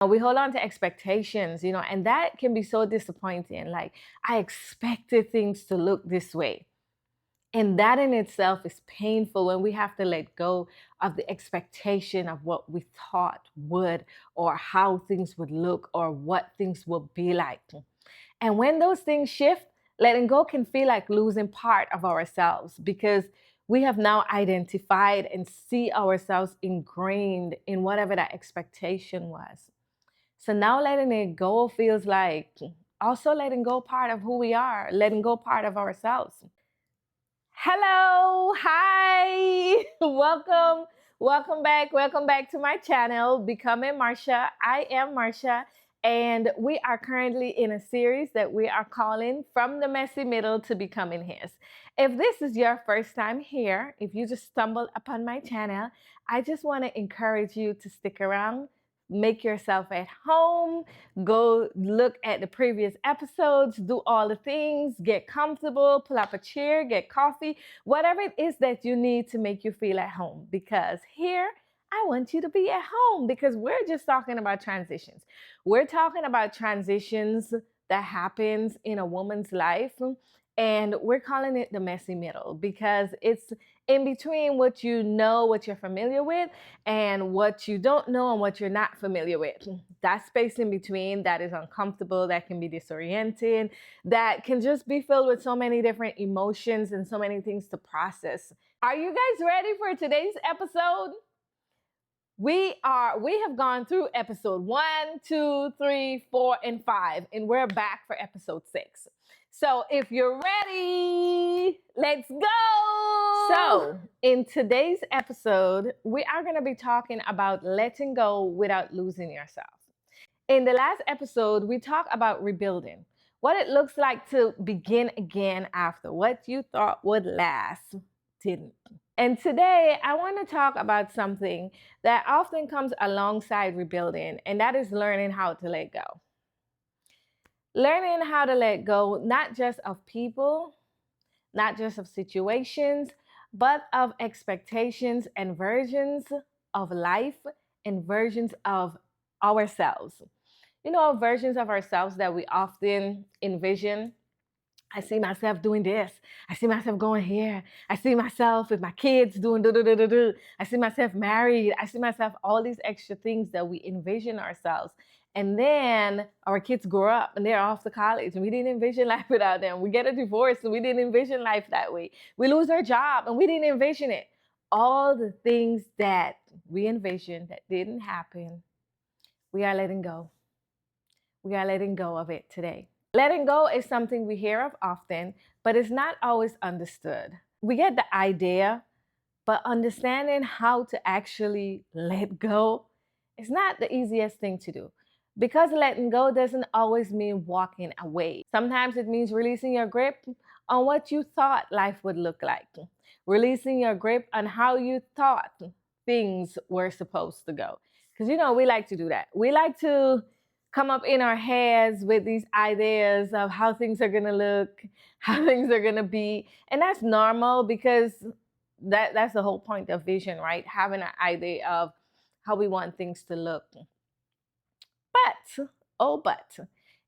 We hold on to expectations, and that can be so disappointing. Like, I expected things to look this way. And that in itself is painful when we have to let go of the expectation of what we thought would, or how things would look, or what things would be like. And when those things shift, letting go can feel like losing part of ourselves because we have now identified and see ourselves ingrained in whatever that expectation was. So now letting it go feels like also letting go part of who we are, letting go part of ourselves. Hello, hi, welcome back to my channel, Becoming Marsha. I am Marsha, and we are currently in a series that we are calling From the Messy Middle to Becoming His. If this is your first time here, if you just stumbled upon my channel, I just want to encourage you to stick around, make yourself at home, go look at the previous episodes, do all the things, get comfortable, pull up a chair, get coffee, whatever it is that you need to make you feel at home. Because here, I want you to be at home because we're just talking about transitions. We're talking about transitions that happens in a woman's life, and we're calling it the messy middle because it's in between what you know, what you're familiar with, and what you don't know and what you're not familiar with. That space in between that is uncomfortable, that can be disorienting, that can just be filled with so many different emotions and so many things to process. Are you guys ready for today's episode? We have gone through episode 1, 2, 3, 4, and 5, and we're back for episode 6. So if you're ready, let's go. So in today's episode, we are going to be talking about letting go without losing yourself. In the last episode, we talked about rebuilding, what it looks like to begin again after what you thought would last didn't. And today, I want to talk about something that often comes alongside rebuilding, and that is learning how to let go. Learning how to let go, not just of people, not just of situations, but of expectations and versions of life and versions of ourselves. Versions of ourselves that we often envision. I see myself doing this. I see myself going here. I see myself with my kids doing do do do do do. I see myself married. I see myself all these extra things that we envision ourselves. And then our kids grow up and they're off to college and we didn't envision life without them. We get a divorce and we didn't envision life that way. We lose our job and we didn't envision it. All the things that we envisioned that didn't happen, we are letting go. We are letting go of it today. Letting go is something we hear of often, but it's not always understood. We get the idea, but understanding how to actually let go is not the easiest thing to do. Because letting go doesn't always mean walking away. Sometimes it means releasing your grip on what you thought life would look like, releasing your grip on how you thought things were supposed to go. Because we like to do that. We like to come up in our heads with these ideas of how things are going to look, how things are going to be. And that's normal because that's the whole point of vision, right? Having an idea of how we want things to look. But,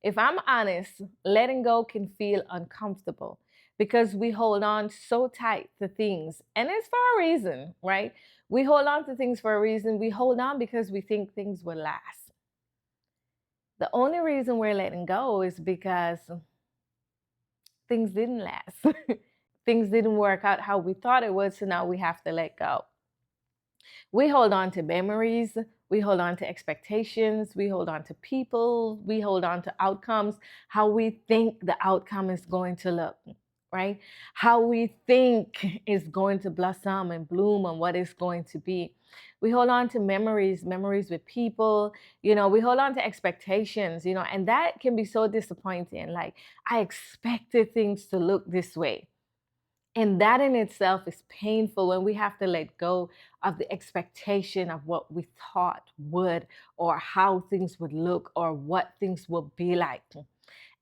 if I'm honest, letting go can feel uncomfortable because we hold on so tight to things. And it's for a reason, right? We hold on to things for a reason. We hold on because we think things will last. The only reason we're letting go is because things didn't last. Things didn't work out how we thought it would, so now we have to let go. We hold on to memories, we hold on to expectations, we hold on to people, we hold on to outcomes, how we think the outcome is going to look, right? How we think is going to blossom and bloom and what it's going to be. We hold on to memories with people, we hold on to expectations, and that can be so disappointing. Like, I expected things to look this way. And that in itself is painful when we have to let go of the expectation of what we thought would, or how things would look, or what things will be like.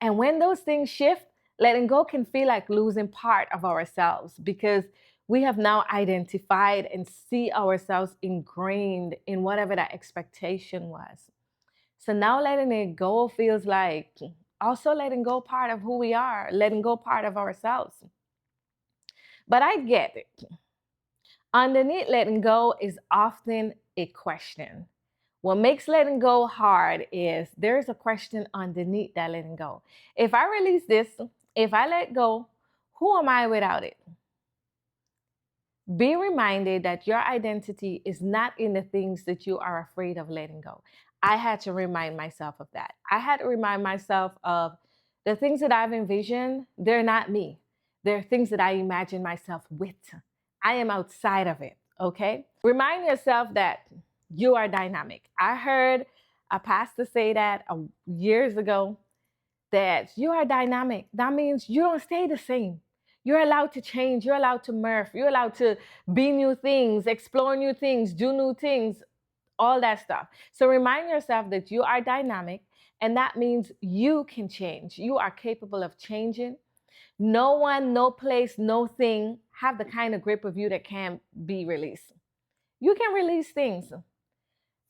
And when those things shift, letting go can feel like losing part of ourselves because we have now identified and see ourselves ingrained in whatever that expectation was. So now letting it go feels like also letting go part of who we are, letting go part of ourselves. But I get it. Underneath letting go is often a question. What makes letting go hard is there's a question underneath that letting go. If I release this, if I let go, who am I without it? Be reminded that your identity is not in the things that you are afraid of letting go. I had to remind myself of that. I had to remind myself of the things that I've envisioned, they're not me. They're things that I imagine myself with. I am outside of it, okay? Remind yourself that you are dynamic. I heard a pastor say that years ago, that you are dynamic. That means you don't stay the same. You're allowed to change. You're allowed to morph. You're allowed to be new things, explore new things, do new things, all that stuff. So remind yourself that you are dynamic, and that means you can change. You are capable of changing. No one, no place, no thing have the kind of grip of you that can be released. You can release things.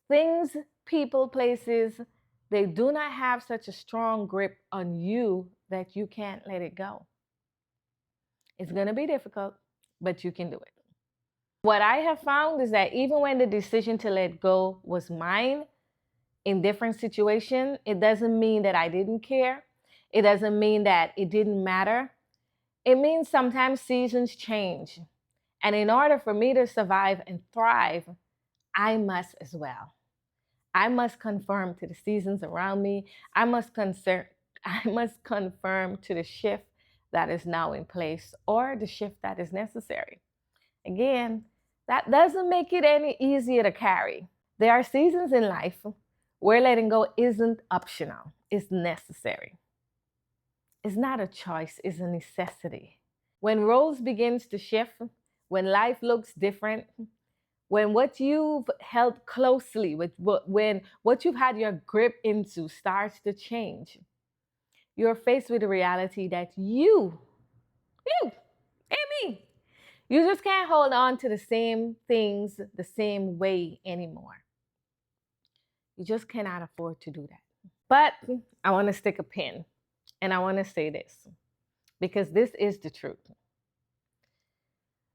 Things, people, places, they do not have such a strong grip on you that you can't let it go. It's going to be difficult, but you can do it. What I have found is that even when the decision to let go was mine in different situations, it doesn't mean that I didn't care. It doesn't mean that it didn't matter. It means sometimes seasons change. And in order for me to survive and thrive, I must as well. I must conform to the seasons around me. I must conform to the shift that is now in place or the shift that is necessary. Again, that doesn't make it any easier to carry. There are seasons in life where letting go isn't optional, it's necessary. It's not a choice, it's a necessity. When roles begins to shift, when life looks different, when what you've held closely when what you've had your grip into starts to change, you're faced with the reality that you and me, you just can't hold on to the same things the same way anymore. You just cannot afford to do that. But I want to stick a pin, and I want to say this because this is the truth.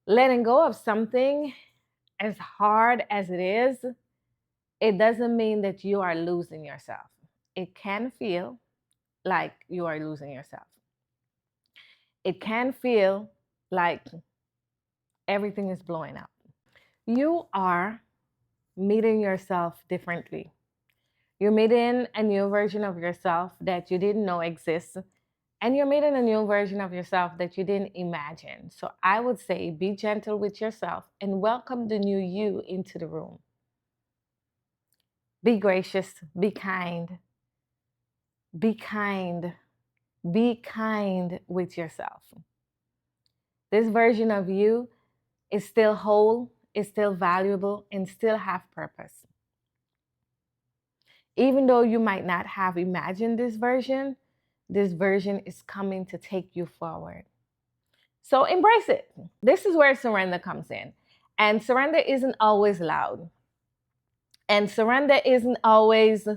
Letting go of something, as hard as it is, it doesn't mean that you are losing yourself. It can feel like you are losing yourself. It can feel like everything is blowing up. You are meeting yourself differently. You're meeting a new version of yourself that you didn't know exists, and you're meeting a new version of yourself that you didn't imagine. So I would say be gentle with yourself and welcome the new you into the room. Be gracious, be kind, be kind, be kind with yourself. This version of you is still whole, is still valuable, and still have purpose. Even though you might not have imagined this version is coming to take you forward. So embrace it. This is where surrender comes in. And surrender isn't always loud. And surrender isn't always,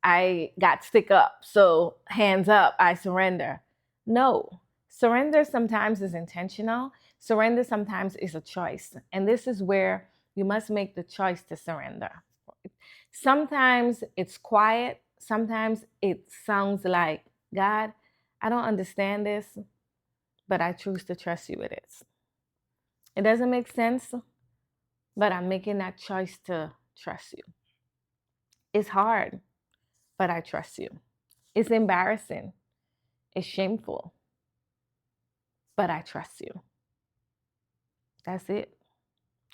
I got stick up, so hands up, I surrender. No, surrender sometimes is intentional. Surrender sometimes is a choice. And this is where you must make the choice to surrender. Sometimes it's quiet. Sometimes it sounds like, God, I don't understand this, but I choose to trust you with it. It doesn't make sense, but I'm making that choice to trust you. It's hard, but I trust you. It's embarrassing. It's shameful, but I trust you. That's it.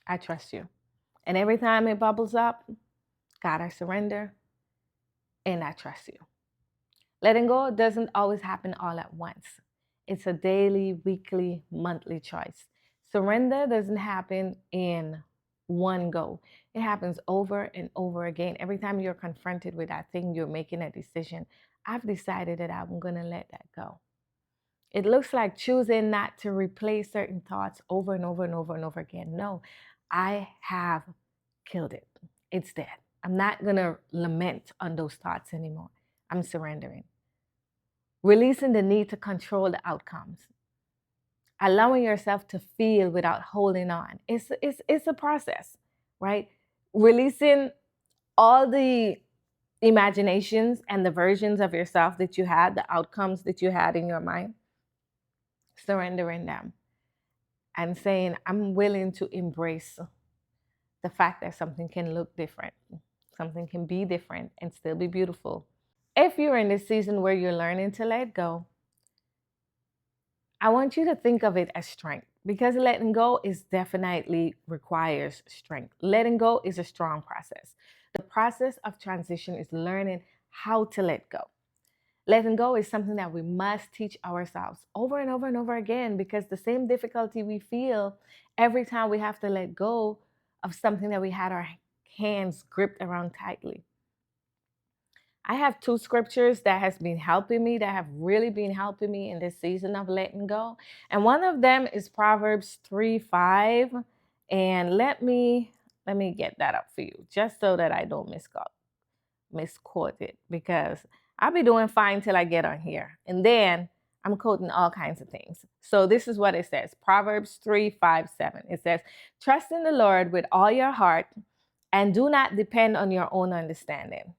I trust you. And every time it bubbles up, God, I surrender and I trust you. Letting go doesn't always happen all at once. It's a daily, weekly, monthly choice. Surrender doesn't happen in one go. It happens over and over again. Every time you're confronted with that thing, you're making a decision. I've decided that I'm going to let that go. It looks like choosing not to replay certain thoughts over and over and over and over again. No, I have killed it. It's dead. I'm not going to lament on those thoughts anymore. I'm surrendering. Releasing the need to control the outcomes. Allowing yourself to feel without holding on. It's a process, right? Releasing all the imaginations and the versions of yourself that you had, the outcomes that you had in your mind, surrendering them and saying, I'm willing to embrace the fact that something can look different, something can be different and still be beautiful. If you're in this season where you're learning to let go, I want you to think of it as strength, because letting go is definitely requires strength. Letting go is a strong process. The process of transition is learning how to let go. Letting go is something that we must teach ourselves over and over and over again, because the same difficulty we feel every time we have to let go of something that we had our hands gripped around tightly. I have two scriptures that has been helping me, that have really been helping me in this season of letting go. And one of them is Proverbs 3:5. And let me get that up for you, just so that I don't misquote it, because I'll be doing fine till I get on here. And then I'm quoting all kinds of things. So this is what it says. Proverbs 3:5-7. It says, trust in the Lord with all your heart and do not depend on your own understanding.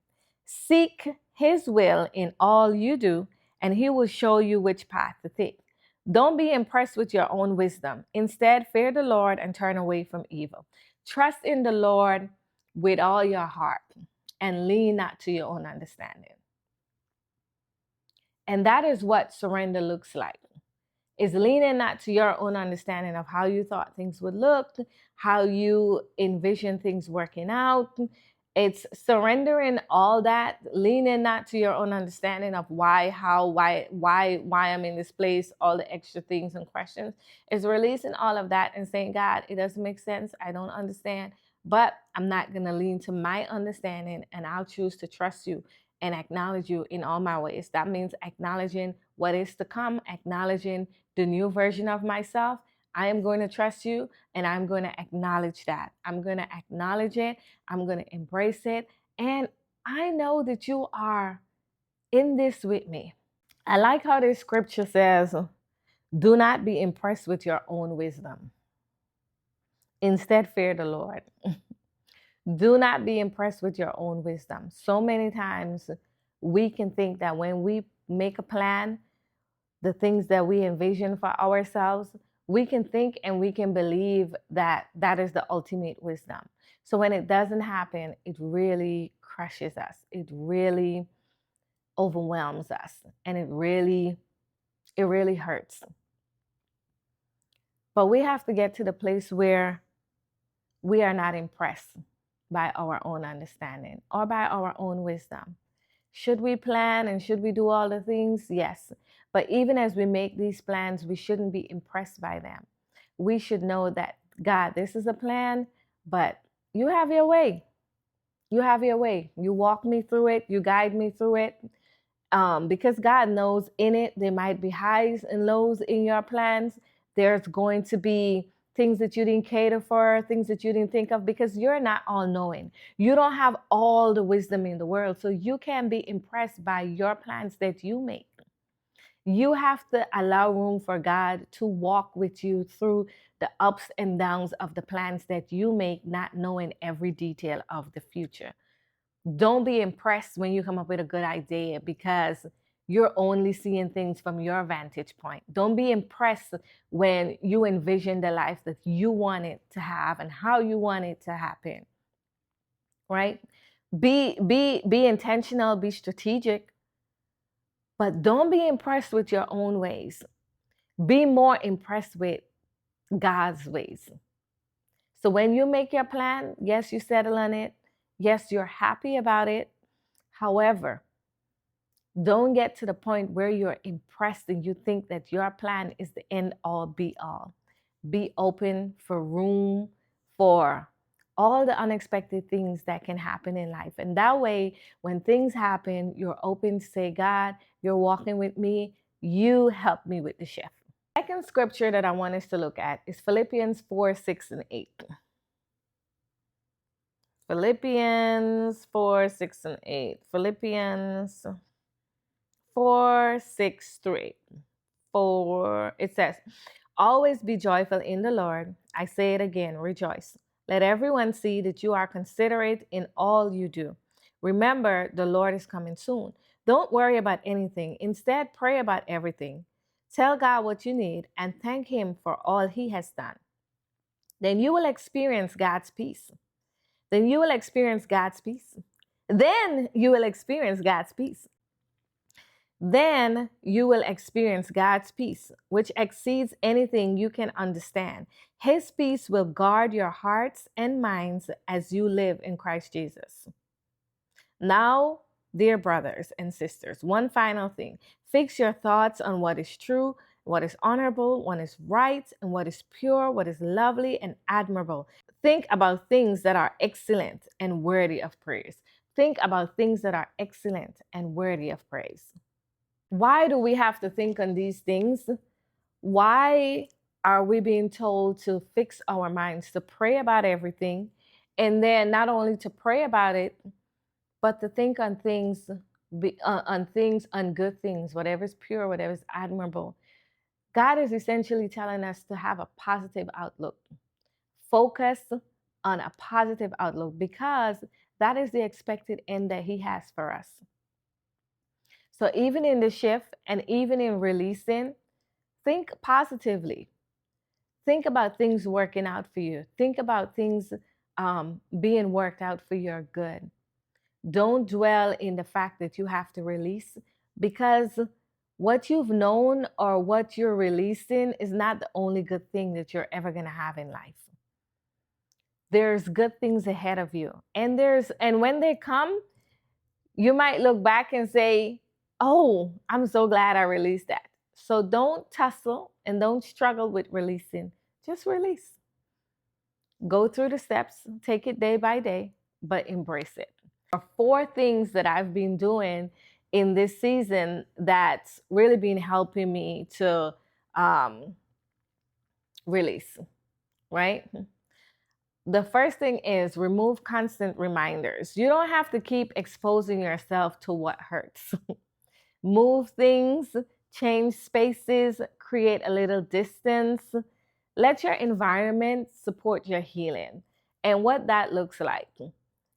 Seek his will in all you do, and he will show you which path to take. Don't be impressed with your own wisdom. Instead, fear the Lord and turn away from evil. Trust in the Lord with all your heart and lean not to your own understanding. And that is what surrender looks like. Is leaning not to your own understanding of how you thought things would look, how you envision things working out. It's surrendering all that, leaning not to your own understanding of why, how, why I'm in this place, all the extra things and questions. Is releasing all of that and saying, God, it doesn't make sense. I don't understand, but I'm not going to lean to my understanding, and I'll choose to trust you and acknowledge you in all my ways. That means acknowledging what is to come, acknowledging the new version of myself. I am going to trust you, and I'm going to acknowledge that. I'm going to acknowledge it. I'm going to embrace it. And I know that you are in this with me. I like how this scripture says, do not be impressed with your own wisdom. Instead, fear the Lord. Do not be impressed with your own wisdom. So many times we can think that when we make a plan, the things that we envision for ourselves, we can think and we can believe that that is the ultimate wisdom. So when it doesn't happen, it really crushes us. It really overwhelms us, and it really hurts. But we have to get to the place where we are not impressed by our own understanding or by our own wisdom. Should we plan and should we do all the things? Yes. But even as we make these plans, we shouldn't be impressed by them. We should know that, God, this is a plan, but you have your way. You have your way. You walk me through it. You guide me through it. Because God knows in it, there might be highs and lows in your plans. There's going to be things that you didn't cater for, things that you didn't think of, because you're not all knowing. You don't have all the wisdom in the world. So you can be impressed by your plans that you make. You have to allow room for God to walk with you through the ups and downs of the plans that you make, not knowing every detail of the future. Don't be impressed when you come up with a good idea, because you're only seeing things from your vantage point. Don't be impressed when you envision the life that you want it to have and how you want it to happen. Right? Be intentional, be strategic, but don't be impressed with your own ways. Be more impressed with God's ways. So when you make your plan, yes, you settle on it. Yes, you're happy about it. However, don't get to the point where you're impressed and you think that your plan is the end all be all. Be open for room for all the unexpected things that can happen in life. And that way, when things happen, you're open to say, God, you're walking with me. You help me with the shift. Second scripture that I want us to look at is Philippians 4:6-8. Philippians 4, 6, and 8. Philippians 4, 6 through 8. For it says, always be joyful in the Lord. I say it again, rejoice. Let everyone see that you are considerate in all you do. Remember, the Lord is coming soon. Don't worry about anything. Instead, pray about everything. Tell God what you need and thank Him for all He has done. Then you will experience God's peace. Then you will experience God's peace. Then you will experience God's peace. Then you will experience God's peace, which exceeds anything you can understand. His peace will guard your hearts and minds as you live in Christ Jesus. Now, dear brothers and sisters, one final thing. Fix your thoughts on what is true, what is honorable, what is right, and what is pure, what is lovely and admirable. Think about things that are excellent and worthy of praise. Think about things that are excellent and worthy of praise. Why do we have to think on these things? Why are we being told to fix our minds, to pray about everything, and then not only to pray about it, but to think on things, on good things, whatever's pure, whatever's admirable. God is essentially telling us to have a positive outlook. Focus on a positive outlook because that is the expected end that He has for us. So even in the shift and even in releasing, think positively. Think about things working out for you. Think about things being worked out for your good. Don't dwell in the fact that you have to release because what you've known or what you're releasing is not the only good thing that you're ever going to have in life. There's good things ahead of you. And when they come, you might look back and say, "Oh, I'm so glad I released that." So don't tussle and don't struggle with releasing. Just release. Go through the steps, take it day by day, but embrace it. There are four things that I've been doing in this season that's really been helping me to release, right? The first thing is remove constant reminders. You don't have to keep exposing yourself to what hurts. Move things, change spaces, create a little distance. Let your environment support your healing and what that looks like.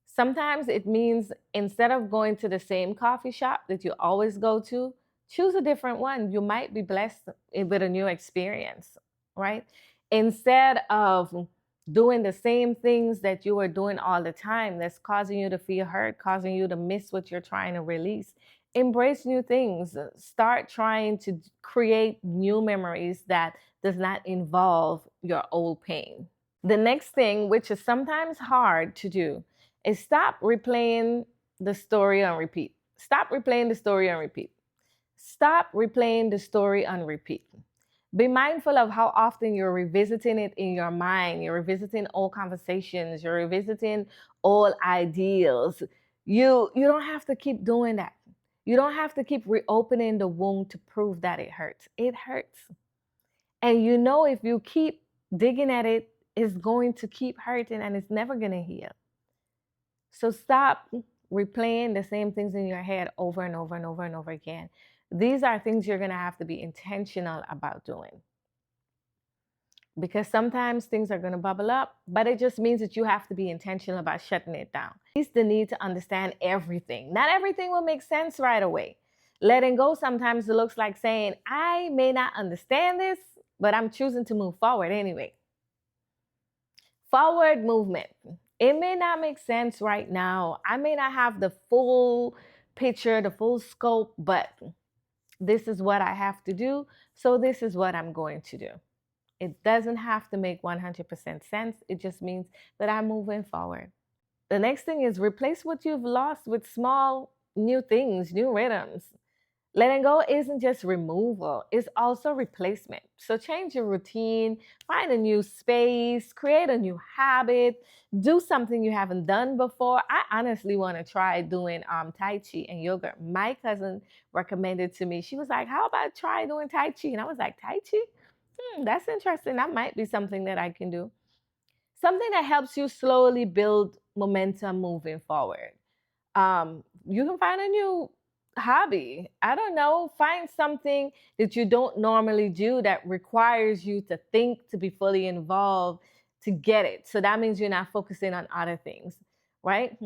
Sometimes it means instead of going to the same coffee shop that you always go to, choose a different one. You might be blessed with a new experience, right? Instead of doing the same things that you were doing all the time that's causing you to feel hurt, causing you to miss what you're trying to release, embrace new things. Start trying to create new memories that does not involve your old pain. The next thing, which is sometimes hard to do, is stop replaying the story on repeat. Stop replaying the story on repeat. Stop replaying the story on repeat. Be mindful of how often you're revisiting it in your mind. You're revisiting old conversations. You're revisiting old ideals. You don't have to keep doing that. You don't have to keep reopening the wound to prove that it hurts. It hurts. And you know if you keep digging at it, it's going to keep hurting and it's never going to heal. So stop replaying the same things in your head over and over and over and over again. These are things you're going to have to be intentional about doing. Because sometimes things are going to bubble up, but it just means that you have to be intentional about shutting it down. It's the need to understand everything. Not everything will make sense right away. Letting go sometimes it looks like saying, I may not understand this, but I'm choosing to move forward anyway. Forward movement. It may not make sense right now. I may not have the full picture, the full scope, but this is what I have to do. So this is what I'm going to do. It doesn't have to make 100% sense. It just means that I'm moving forward. The next thing is replace what you've lost with small new things, new rhythms. Letting go isn't just removal, it's also replacement. So change your routine, find a new space, create a new habit, do something you haven't done before. I honestly want to try doing Tai Chi and yoga. My cousin recommended to me. She was like, how about try doing Tai Chi? And I was like, Tai Chi? That's interesting. That might be something that I can do. something that helps you slowly build momentum moving forward. You can find a new hobby. I don't know, find something that you don't normally do that requires you to think, to be fully involved, to get it. So that means you're not focusing on other things, right?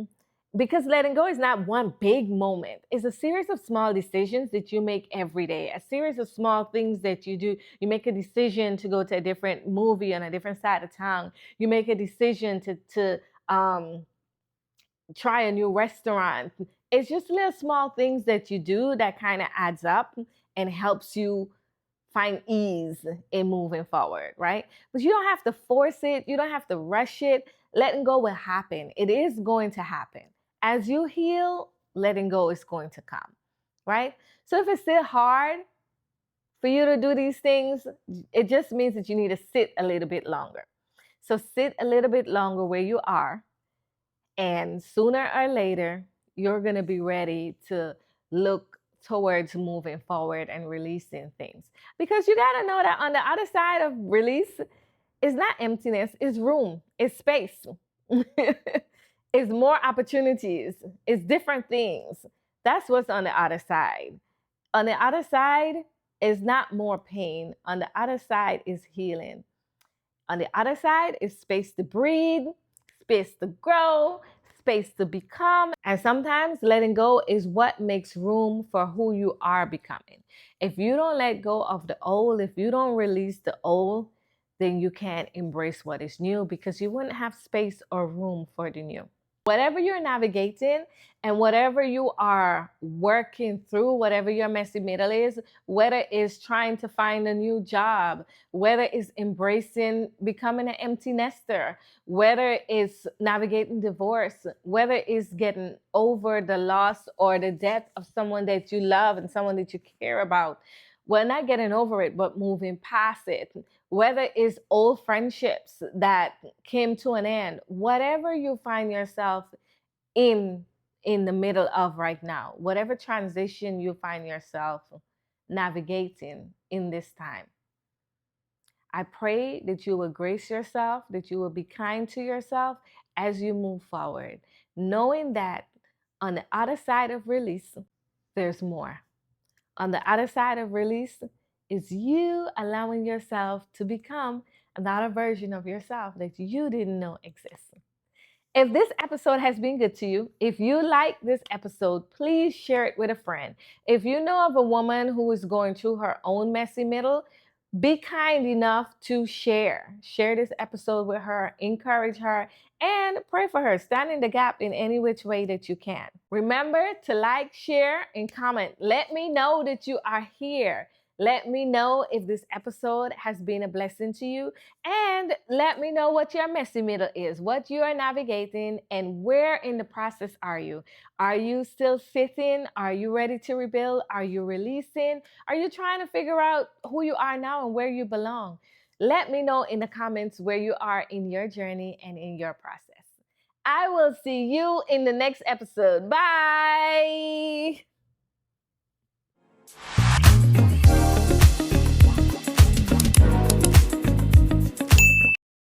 Because letting go is not one big moment. It's a series of small decisions that you make every day, a series of small things that you do. You make a decision to go to a different movie on a different side of town. You make a decision to um, try a new restaurant. It's just little small things that you do that kind of adds up and helps you find ease in moving forward, right? But you don't have to force it, you don't have to rush it. Letting go will happen. It is going to happen. As you heal, letting go is going to come, right? So if it's still hard for you to do these things, it just means that you need to sit a little bit longer. So sit a little bit longer where you are, and sooner or later, you're going to be ready to look towards moving forward and releasing things. Because you got to know that on the other side of release is not emptiness, it's room, it's space, it's more opportunities, it's different things. That's what's on the other side. On the other side is not more pain, on the other side is healing. On the other side is space to breathe, space to grow, space to become. And sometimes letting go is what makes room for who you are becoming. If you don't let go of the old, if you don't release the old, then you can't embrace what is new because you wouldn't have space or room for the new. Whatever you're navigating and whatever you are working through, whatever your messy middle is, whether it's trying to find a new job, whether it's embracing becoming an empty nester, whether it's navigating divorce, whether it's getting over the loss or the death of someone that you love and someone that you care about, well, not getting over it, but moving past it, whether it's old friendships that came to an end, whatever you find yourself in in the middle of right now, whatever transition you find yourself navigating in this time, I pray that you will grace yourself, that you will be kind to yourself as you move forward, knowing that on the other side of release, there's more. On the other side of release is you allowing yourself to become another version of yourself that you didn't know existed. If this episode has been good to you, if you like this episode, please share it with a friend. If you know of a woman who is going through her own messy middle, be kind enough to share. Share this episode with her, encourage her, and pray for her. Stand in the gap in any which way that you can. Remember to like, share, and comment. Let me know that you are here. Let me know if this episode has been a blessing to you. And let me know what your messy middle is, what you are navigating, and where in the process are you? Are you still sitting? Are you ready to rebuild? Are you releasing? Are you trying to figure out who you are now and where you belong? Let me know in the comments where you are in your journey and in your process. I will see you in the next episode. Bye.